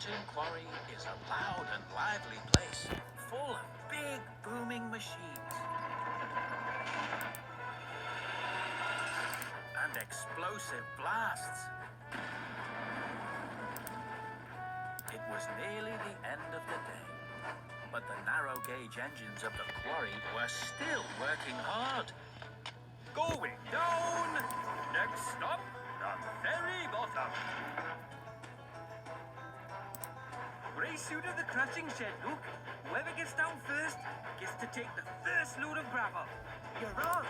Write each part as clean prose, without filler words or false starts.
Mountain Quarry is a loud and lively place, full of big booming machines and explosive blasts. It was nearly the end of the day, but the narrow-gauge engines of the quarry were still working hard. Going down! Next stop, the very bottom. Race you to the crushing shed, Luke. Whoever gets down first gets to take the first load of gravel. You're on.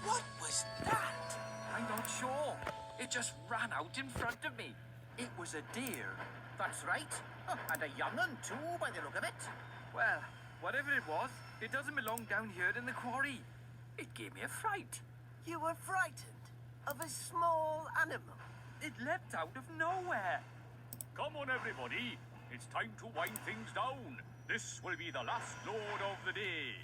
What was that? I'm not sure. It just ran out in front of me. It was a deer. That's right. Oh, and a young un too, by the look of it. Well, whatever it was, it doesn't belong down here in the quarry. It gave me a fright. You were frightened of a small animal. It leapt out of nowhere. Come on, everybody. It's time to wind things down. This will be the last load of the day.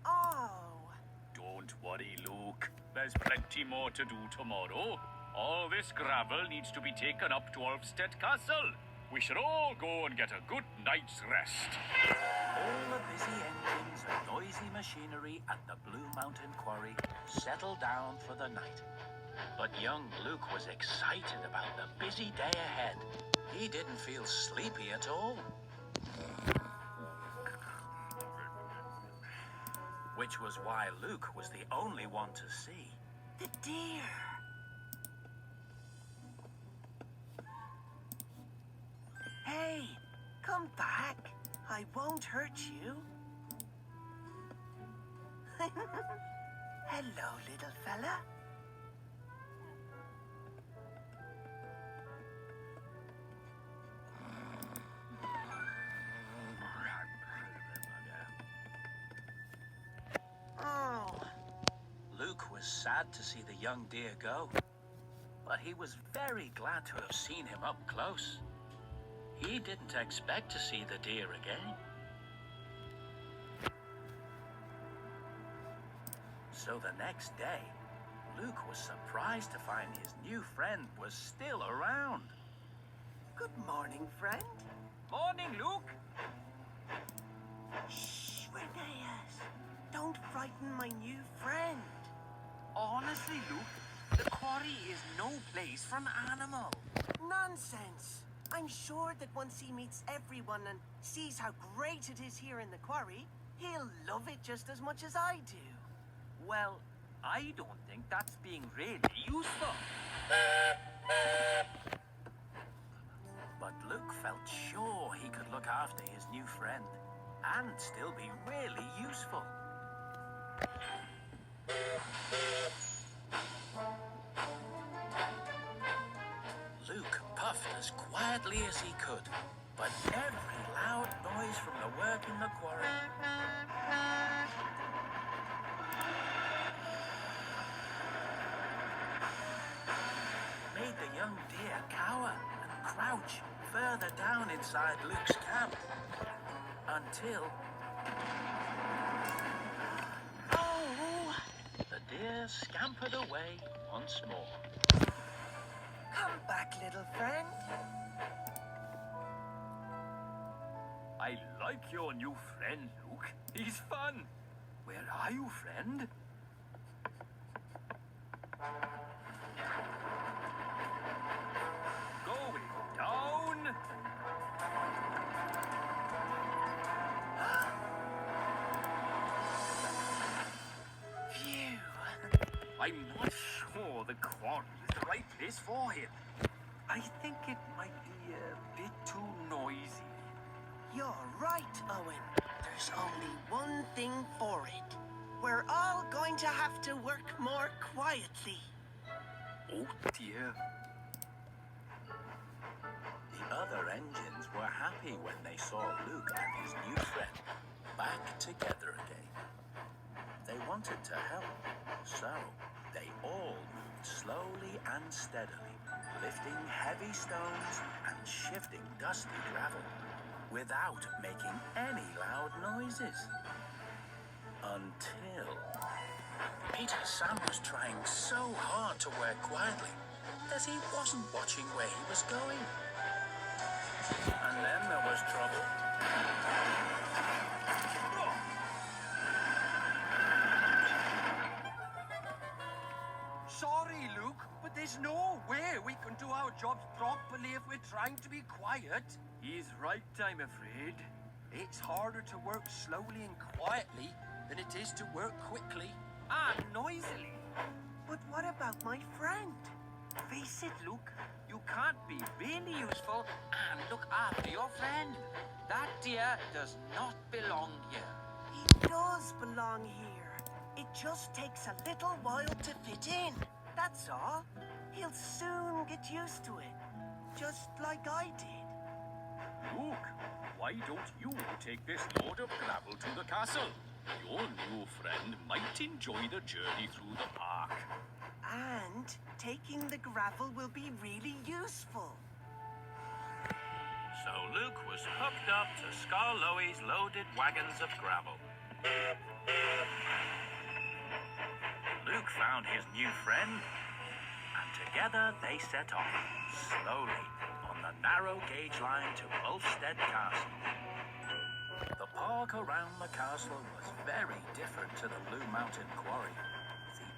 Oh. Don't worry, Luke. There's plenty more to do tomorrow. All this gravel needs to be taken up to Ulfstead Castle. We should all go and get a good night's rest. All the busy engines and noisy machinery at the Blue Mountain Quarry settled down for the night. But young Luke was excited about the busy day ahead. He didn't feel sleepy at all. Which was why Luke was the only one to see The deer. Hey, come back. I won't hurt you. Hello, little fella. Oh. Luke was sad to see the young deer go, but he was very glad to have seen him up close. He didn't expect to see the deer again. So the next day, Luke was surprised to find his new friend was still around. Good morning, friend. Morning, Luke. Shh, Rheneas. Don't frighten my new friend. Honestly, Luke, the quarry is no place for an animal. Nonsense. I'm sure that once he meets everyone and sees how great it is here in the quarry, he'll love it just as much as I do. Well, I don't think that's being really useful. But Luke felt sure he could look after his new friend and still be really useful. Luke puffed as quietly as he could, but every loud noise from the work in the quarry made the young deer cower and crouch further down inside Luke's camp until the deer scampered away once more. Come back, little friend. I like your new friend, Luke. He's fun. Where are you, friend? Going down. Phew. I'm not sure the quarry is the right place for him. I think it might be a bit too noisy. You're right, Owen. There's only one thing for it. We're all going to have to work more quietly. Oh dear. The other engines were happy when they saw Luke and his new friend back together again. They wanted to help, so they all moved slowly and steadily, lifting heavy stones and shifting dusty gravel without making any loud noises. Until Peter Sam was trying so hard to work quietly that he wasn't watching where he was going. And then there was trouble. Sorry, Luke, but there's no way we can do our jobs properly if we're trying to be quiet. He's right, I'm afraid. It's harder to work slowly and quietly than it is to work quickly and noisily. But what about my friend? Face it, Luke, you can't be really useful and look after your friend. That deer does not belong here. He does belong here. It just takes a little while to fit in. That's all. He'll soon get used to it. Just like I did. Luke, why don't you take this load of gravel to the castle? Your new friend might enjoy the journey through the park. And taking the gravel will be really useful. So Luke was hooked up to Skarloey's loaded wagons of gravel. Luke found his new friend, and together they set off, slowly, on the narrow gauge line to Ulfstead Castle. The park around the castle was very different to the Blue Mountain Quarry.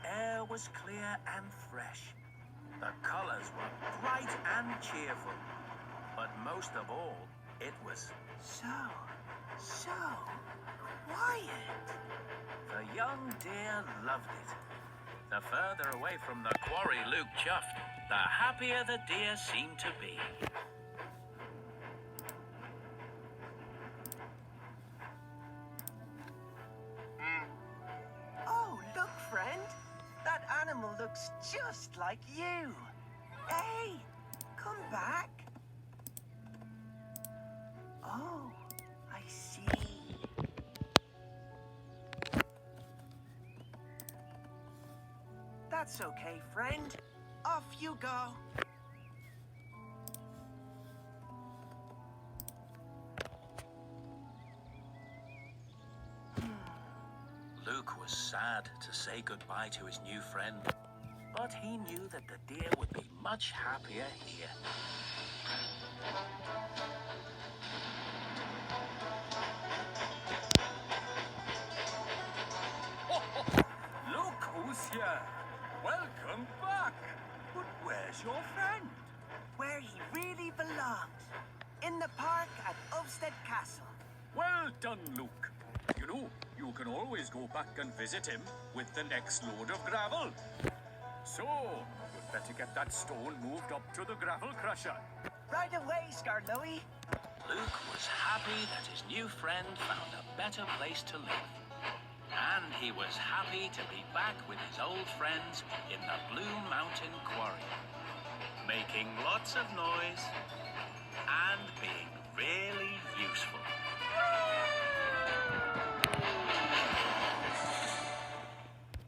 The air was clear and fresh. The colors were bright and cheerful. But most of all, it was So quiet. the young deer loved it. The further away from the quarry Luke chuffed, the happier the deer seemed to be. Oh, look, friend. That animal looks just like you. Hey, come back. Oh, I see. That's okay, friend. Off you go. Luke was sad to say goodbye to his new friend, but he knew that the deer would be much happier here. Look who's here. Welcome back. But where's your friend? Where he really belongs. In the park at Ulfstead Castle. Well done, Luke. You know, you can always go back and visit him with the next load of gravel. So, you'd better get that stone moved up to the gravel crusher. Right away, Skarloey. Luke was happy that his new friend found a better place to live. And he was happy to be back with his old friends in the Blue Mountain Quarry, making lots of noise and being really useful.